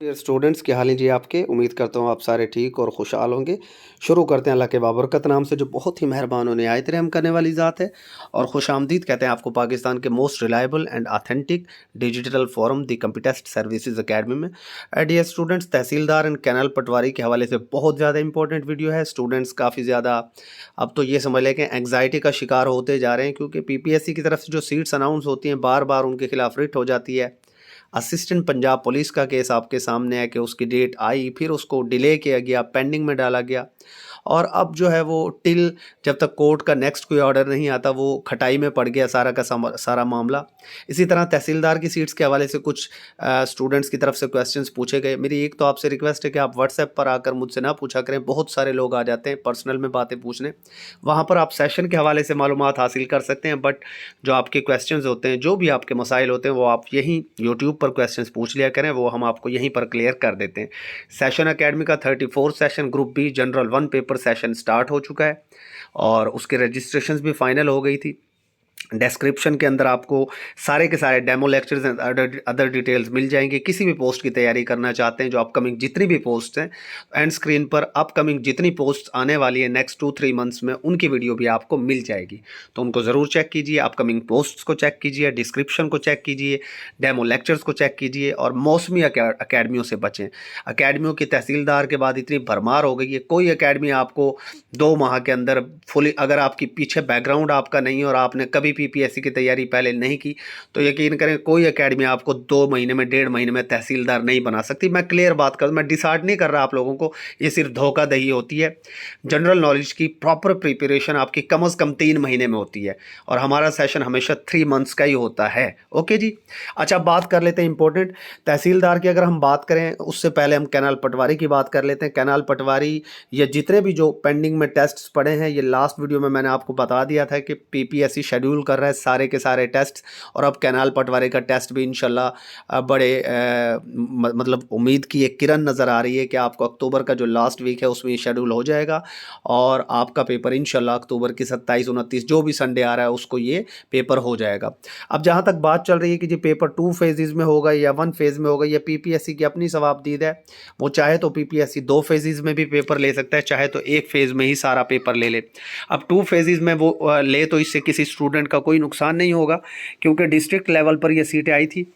Dear students, क्या हाल है जी आपके। उम्मीद करता हूँ आप सारे ठीक और खुशहाल होंगे। शुरू करते हैं अल्लाह के बाबरकत नाम से, जो बहुत ही मेहरबान और निहायत रहम करने वाली ज़ात है। और खुशामदीद कहते हैं आपको पाकिस्तान के most reliable and authentic digital forum the Computest Services Academy में। Dear students, tehsildar and canal patwari के हवाले से बहुत ज़्यादा इंपॉर्टेंट वीडियो है। स्टूडेंट्स काफ़ी ज़्यादा अब तो ये समझ लें कि एंग्जाइटी का शिकार होते जा रहे हैं, क्योंकि पीपीएससी की तरफ से जो सीट्स अनाउंस होती हैं बार बार उनके खिलाफ रिट हो जाती है। असिस्टेंट पंजाब पुलिस का केस आपके सामने है कि उसकी डेट आई, फिर उसको डिले किया गया, पेंडिंग में डाला गया, और अब जो है वो टिल जब तक कोर्ट का नेक्स्ट कोई ऑर्डर नहीं आता वो खटाई में पड़ गया सारा का सारा मामला। इसी तरह तहसीलदार की सीट्स के हवाले से कुछ स्टूडेंट्स की तरफ से क्वेश्चंस पूछे गए। मेरी एक तो आपसे रिक्वेस्ट है कि आप व्हाट्सएप पर आकर मुझसे ना पूछा करें, बहुत सारे लोग आ जाते हैं पर्सनल में बातें पूछने। वहाँ पर आप सेशन के हवाले से मालूमात हासिल कर सकते हैं, बट जो आपके क्वेश्चंस होते हैं, जो भी आपके मसाइल होते हैं, वो आप यहीं यूट्यूब पर क्वेश्चंस पूछ लिया करें, वो हम आपको यहीं पर क्लियर कर देते हैं। सेशन एकेडमी का 34 session group B general 1 paper session start हो चुका है और उसके रजिस्ट्रेशंस भी फाइनल हो गई थी। डिस्क्रिप्शन के अंदर आपको सारे के सारे demo lectures and other details मिल जाएंगे। किसी भी पोस्ट की तैयारी करना चाहते हैं, जो अपकमिंग जितनी भी पोस्ट हैं, एंड स्क्रीन पर अपकमिंग जितनी पोस्ट आने वाली है नेक्स्ट 2-3 मंथ्स में, उनकी वीडियो भी आपको मिल जाएगी। तो उनको ज़रूर चेक कीजिए, अपकमिंग पोस्ट्स को चेक कीजिए, डिस्क्रिप्शन को चेक कीजिए, डेमो लेक्चर्स को चेक कीजिए, और मौसमी अकेडमियों से बचें। अकेडमियों की तहसीलदार के बाद इतनी भरमार हो गई है, कोई अकेडमी आपको 2 माह के अंदर फुली, अगर आपकी पीछे बैकग्राउंड आपका नहीं है और आपने कभी पीपीएससी की तैयारी पहले नहीं की, तो यकीन करें कोई एकेडमी आपको 2 महीने में, 1.5 महीने में तहसीलदार नहीं बना सकती। मैं क्लियर बात कर, मैं डिसार्ड नहीं कर रहा आप लोगों को, ये सिर्फ धोखाधही होती है। जनरल नॉलेज की प्रॉपर प्रिपरेशन आपकी कम से कम 3 महीने में होती है, और हमारा सेशन हमेशा 3 मंथ्स का ही होता है। ओके जी। अच्छा, बात कर लेते हैं इंपॉर्टेंट तहसीलदार की। अगर हम बात करें उससे पहले हम कैनाल पटवारी की बात कर लेते हैं। कैनाल पटवारी, ये जितने भी जो पेंडिंग में टेस्ट पड़े हैं, ये लास्ट वीडियो में मैंने आपको बता दिया था कि पीपीएससी शेड्यूल कर रहा है सारे के सारे टेस्ट, और अब कैनाल पटवारी का टेस्ट भी इंशाल्लाह बड़े मतलब उम्मीद की एक किरण नज़र आ रही है कि आपको अक्टूबर का जो लास्ट वीक है उसमें शेड्यूल हो जाएगा, और आपका पेपर इंशाल्लाह अक्टूबर की 27-29 जो भी संडे आ रहा है उसको ये पेपर हो जाएगा। अब जहाँ तक बात चल रही है कि जी पेपर 2 फेजेज़ में होगा या 1 फेज़ में होगा, या पीपीएससी की अपनी सवाबदीद है, वो चाहे तो पीपीएससी 2 फेजेज़ में भी पेपर ले सकता है, चाहे तो 1 फेज़ में ही सारा पेपर ले ले। अब 2 फेजेज़ में वो ले तो इससे किसी स्टूडेंट का कोई नुकसान नहीं होगा, क्योंकि डिस्ट्रिक्ट लेवल पर ये सीटें आई थी।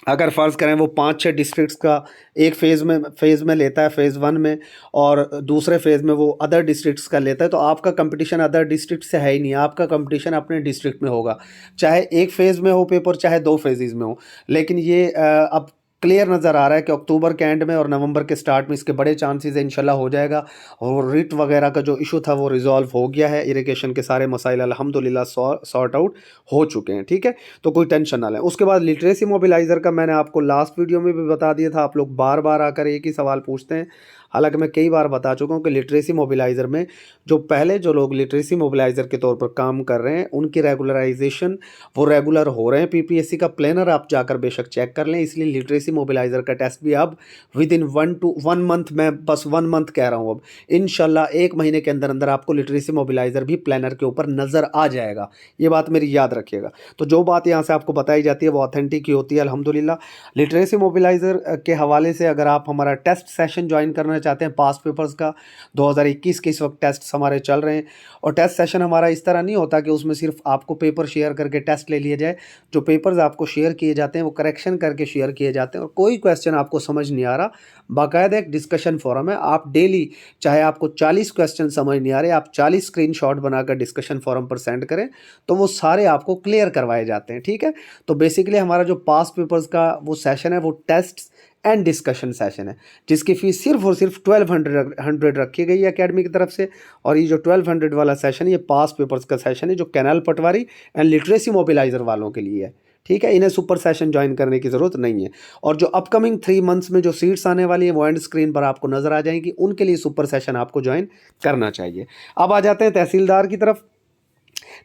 अगर फ़र्ज़ करें वो 5-6 डिस्ट्रिक्ट्स का एक फ़ेज़ में लेता है, फ़ेज़ 1 में, और दूसरे फ़ेज़ में वो अदर डिस्ट्रिक्ट्स का लेता है, तो आपका कंपटीशन अदर डिस्ट्रिक्ट से है ही नहीं, आपका कंपटीशन अपने डिस्ट्रिक्ट में होगा, चाहे एक फ़ेज़ में हो पेपर, चाहे 2 फ़ेज़ेज़ में हो। लेकिन ये अब क्लियर नज़र आ रहा है कि अक्टूबर के एंड में और नवंबर के स्टार्ट में इसके बड़े चांसेस है इंशाल्लाह हो जाएगा। और रिट वगैरह का जो इशू था वो रिजॉल्व हो गया है, इरिगेशन के सारे मसाइल अल्हम्दुलिल्लाह सॉर्ट आउट हो चुके हैं। ठीक है, तो कोई टेंशन ना लें। उसके बाद लिटरेसी मोबिलाइज़र का मैंने आपको लास्ट वीडियो में भी बता दिया था। आप लोग बार बार आकर एक ही सवाल पूछते हैं, हालांकि मैं कई बार बता चुका हूँ कि लिटरेसी मोबिलाइज़र में जो पहले जो लोग लिटरेसी मोबिलाइज़र के तौर पर काम कर रहे हैं, उनकी रेगुलराइजेशन वो रेगुलर हो रहे हैं। पीपीएससी का प्लानर आप जाकर बेशक चेक कर लें। इसलिए लिटरेसी मोबिलाइज़र का टेस्ट भी अब विद इन 1 मंथ, मैं बस 1 मंथ कह रहा हूँ, अब इंशाल्लाह 1 महीने के अंदर अंदर आपको लिटरेसी मोबिलाइज़र भी प्लानर के ऊपर नज़र आ जाएगा। ये बात मेरी याद रखिएगा। तो जो बात यहाँ से आपको बताई जाती है वो ऑथेंटिक ही होती है अल्हम्दुलिल्लाह। लिटरेसी मोबिलाइज़र के हवाले से अगर आप हमारा टेस्ट सेशन ज्वाइन करना चाहते हैं पास्ट पेपर्स का, 2021 के इस वक्त टेस्ट हमारे चल रहे हैं, और टेस्ट सेशन हमारा इस तरह नहीं होता कि उसमें सिर्फ आपको पेपर शेयर करके टेस्ट ले लिया जाए। जो पेपर्स आपको शेयर किए जाते हैं वो करेक्शन करके शेयर किए जाते हैं, और कोई क्वेश्चन आपको समझ नहीं आ रहा, बाकायदा एक डिस्कशन फोरम है। आप डेली, चाहे आपको 40 क्वेश्चन समझ नहीं आ रहे, आप 40 स्क्रीनशॉट बनाकर डिस्कशन फोरम पर सेंड करें तो वो सारे आपको क्लियर करवाए जाते हैं। ठीक है, तो बेसिकली हमारा जो पास्ट पेपर्स का वो सेशन है वो टेस्ट एंड डिस्कशन सेशन है, जिसकी फ़ीस सिर्फ और सिर्फ 1200 रखी गई है एकेडमी की तरफ से। और ये जो 1200 वाला सेशन है ये पास पेपर्स का सेशन है, जो canal Patwari and literacy mobiliser वालों के लिए है। ठीक है, इन्हें सुपर सेशन ज्वाइन करने की ज़रूरत नहीं है। और जो अपकमिंग 3 मंथ्स में जो सीट्स आने वाली हैं वो एंड स्क्रीन पर आपको नज़र आ जाएंगी, उनके लिए सुपर सेशन आपको ज्वाइन करना चाहिए। अब आ जाते हैं तहसीलदार की तरफ।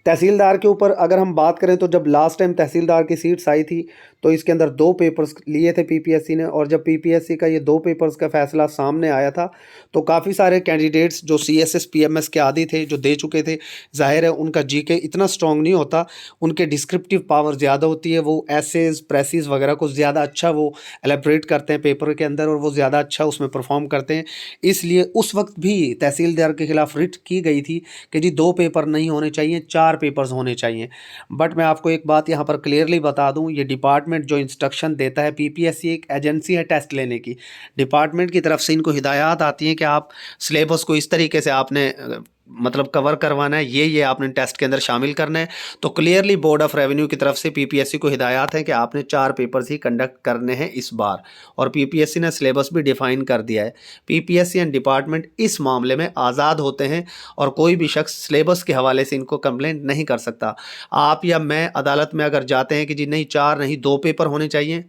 तहसीलदार के ऊपर अगर हम बात करें तो जब लास्ट टाइम तहसीलदार की सीट्स आई थी तो इसके अंदर 2 पेपर्स लिए थे पीपीएससी ने, और जब पीपीएससी का ये 2 पेपर्स का फैसला सामने आया था तो काफ़ी सारे कैंडिडेट्स जो सीएसएस पीएमएस के आदी थे, जो दे चुके थे, ज़ाहिर है उनका जीके इतना स्ट्रॉन्ग नहीं होता, उनके डिस्क्रिप्टिव पावर ज़्यादा होती है, वो एसेज प्रेसिस वगैरह को ज़्यादा अच्छा वो एलेबरेट करते हैं पेपर के अंदर, और वो ज़्यादा अच्छा उसमें परफॉर्म करते हैं। इसलिए उस वक्त भी तहसीलदार के खिलाफ रिट की गई थी कि जी 2 पेपर नहीं होने चाहिए, 4 पेपर्स होने चाहिए। बट मैं आपको एक बात यहाँ पर क्लियरली बता दूँ, ये डिपार्टमेंट जो इंस्ट्रक्शन देता है, पीपीएससी एक एजेंसी है टेस्ट लेने की, डिपार्टमेंट की तरफ से इनको हिदायत आती हैं कि आप सिलेबस को इस तरीके से आपने मतलब कवर करवाना है, ये आपने टेस्ट के अंदर शामिल करना है। तो क्लियरली बोर्ड ऑफ रेवेन्यू की तरफ से पीपीएससी को हिदायत है कि आपने 4 पेपर्स ही कंडक्ट करने हैं इस बार, और पीपीएससी ने सिलेबस भी डिफाइन कर दिया है। पीपीएससी एंड डिपार्टमेंट इस मामले में आज़ाद होते हैं और कोई भी शख्स सिलेबस के हवाले से इनको कंप्लेंट नहीं कर सकता। आप या मैं अदालत में अगर जाते हैं कि जी नहीं 4 नहीं 2 पेपर होने चाहिए,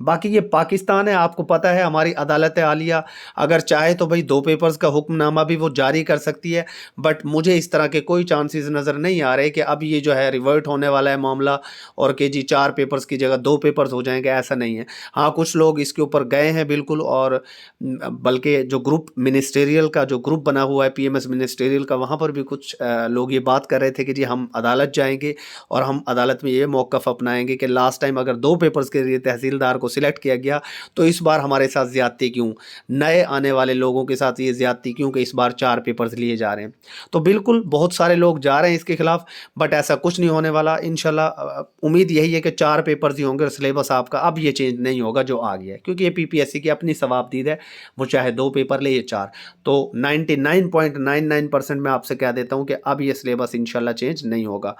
बाकी ये पाकिस्तान है, आपको पता है हमारी अदालत आलिया अगर चाहे तो भाई 2 पेपर्स का हुक्मनामा भी वो जारी कर सकती है। बट मुझे इस तरह के कोई चांसेस नज़र नहीं आ रहे कि अब ये जो है रिवर्ट होने वाला है मामला, और कि जी 4 पेपर्स की जगह 2 पेपर्स हो जाएंगे, ऐसा नहीं है। हाँ, कुछ लोग इसके ऊपर गए हैं बिल्कुल, और बल्कि जो ग्रुप मिनिस्टेरियल का जो ग्रुप बना हुआ है पीएमएस मिनिस्टेरियल का, वहाँ पर भी कुछ लोग ये बात कर रहे थे कि जी हम अदालत जाएंगे और हम अदालत में ये मौक़िफ़ अपनाएंगे कि लास्ट टाइम अगर 2 पेपर्स के लिए तहसीलदार को सिलेक्ट किया गया तो इस बार हमारे साथ ज़्यादती क्यों, नए आने वाले लोगों के साथ ये ज़्यादती क्यों कि इस बार 4 पेपर्स लिए जा रहे हैं। तो बिल्कुल बहुत सारे लोग जा रहे हैं इसके खिलाफ, बट ऐसा कुछ नहीं होने वाला इंशाल्लाह। उम्मीद यही है कि 4 पेपर्स ही होंगे और सिलेबस आपका अब ये चेंज नहीं होगा जो आ गया है, क्योंकि ये पीपीएससी की अपनी सवाबदीद है, वो चाहे 2 पेपर ले, ये 4। तो 99.99% मैं आपसे कह देता हूँ कि अब ये सिलेबस इंशाल्लाह चेंज नहीं होगा।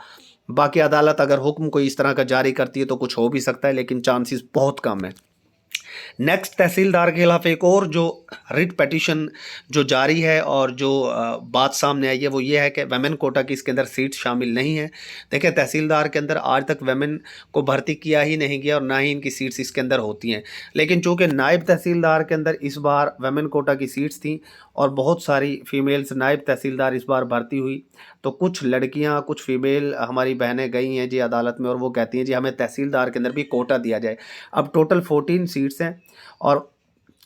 बाकी अदालत अगर हुक्म कोई इस तरह का जारी करती है तो कुछ हो भी सकता है, लेकिन चांसेस बहुत कम है। नेक्स्ट तहसीलदार के खिलाफ एक और जो रिट पिटीशन जो जारी है और जो बात सामने आई है वो ये है कि वेमेन कोटा की इसके अंदर सीट शामिल नहीं है। देखिए, तहसीलदार के अंदर आज तक वेमेन को भर्ती किया ही नहीं गया और ना ही इनकी सीट्स इसके अंदर होती हैं, लेकिन चूँकि नायब तहसीलदार के अंदर इस बार वेमेन कोटा की सीट्स थी और बहुत सारी फीमेल्स नायब तहसीलदार इस बार भर्ती हुई, तो कुछ लड़कियां, कुछ फीमेल हमारी बहनें गई हैं जी अदालत में और वो कहती हैं जी हमें तहसीलदार के अंदर भी कोटा दिया जाए। अब टोटल 14 सीट्स हैं और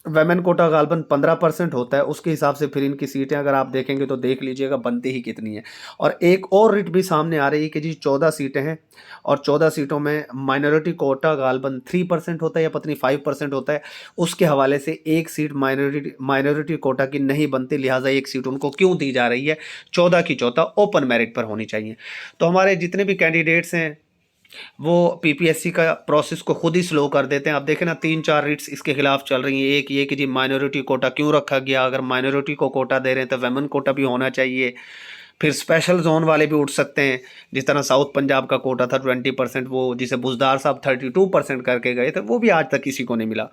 वेमेन कोटा गालबन 15% होता है, उसके हिसाब से फिर इनकी सीटें अगर आप देखेंगे तो देख लीजिएगा बनती ही कितनी है। और एक और रिट भी सामने आ रही है कि जी 14 सीटें हैं और 14 सीटों में माइनॉरिटी कोटा गालबन 3% होता है या पता नहीं 5% होता है, उसके हवाले से एक सीट माइनॉरिटी कोटा की नहीं बनती, लिहाजा एक सीट उनको क्यों दी जा रही है, 14 की 14 ओपन मेरिट पर होनी चाहिए। तो हमारे जितने भी कैंडिडेट्स हैं वो पीपीएससी का प्रोसेस को खुद ही स्लो कर देते हैं। आप देखें ना 3-4 रिट्स इसके खिलाफ चल रही हैं। एक ये कि जी माइनॉरिटी कोटा क्यों रखा गया, अगर माइनॉरिटी को कोटा दे रहे हैं तो वेमेन कोटा भी होना चाहिए। फिर स्पेशल जोन वाले भी उठ सकते हैं, जिस तरह साउथ पंजाब का कोटा था 20%, वो जिसे बुजदार साहब 32% करके गए थे, वो भी आज तक किसी को नहीं मिला।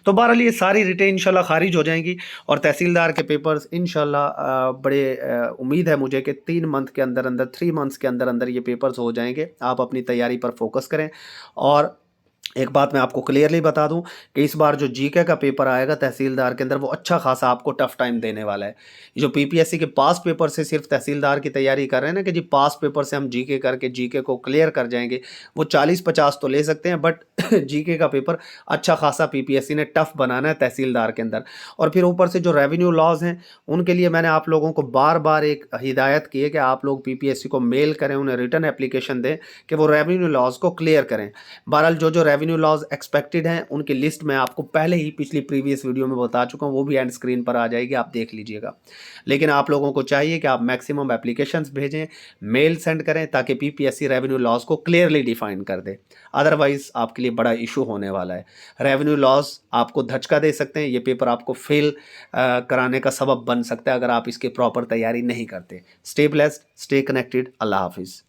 तो बहरहाल ये सारी रिटें इंशाल्लाह खारिज हो जाएंगी और तहसीलदार के पेपर्स इंशाल्लाह बड़े उम्मीद है मुझे कि 3 मंथ के अंदर अंदर 3 मंथ्स के अंदर अंदर ये पेपर्स हो जाएंगे। आप अपनी तैयारी पर फोकस करें। और एक बात मैं आपको क्लियरली बता दूं कि इस बार जो जीके का पेपर आएगा तहसीलदार के अंदर वो अच्छा खासा आपको टफ टाइम देने वाला है। जो पीपीएससी के पास पेपर से सिर्फ तहसीलदार की तैयारी कर रहे हैं ना कि जी पास पेपर से हम जीके करके जीके को क्लियर कर जाएंगे, वो 40-50 तो ले सकते हैं, बट जीके का पेपर अच्छा खासा पीपीएससी ने टफ बनाना है तहसीलदार के अंदर। और फिर ऊपर से जो रेवेन्यू लॉज हैं उनके लिए मैंने आप लोगों को बार बार एक हिदायत की है कि आप लोग पीपीएससी को मेल करें, उन्हें रिटर्न एप्लीकेशन दें कि वो रेवेन्यू लॉज को क्लियर करें। बहरहाल जो जो रेवेन्यू लॉज एक्सपेक्टेड हैं उनकी लिस्ट मैं आपको पहले ही पिछली प्रीवियस वीडियो में बता चुका हूँ, वो भी एंड स्क्रीन पर आ जाएगी, आप देख लीजिएगा। लेकिन आप लोगों को चाहिए कि आप मैक्सिमम एप्लीकेशंस भेजें, मेल सेंड करें ताकि पीपीएससी रेवेन्यू लॉज को क्लियरली डिफाइन कर दे। अदरवाइज आपके लिए बड़ा इशू होने वाला है। रेवेन्यू लॉज आपको धचका दे सकते हैं, ये पेपर आपको फेल कराने का सबब बन सकता है अगर आप इसकी प्रॉपर तैयारी नहीं करते। स्टे ब्लेस्ड, स्टे कनेक्टेड, अल्लाह हाफिज़।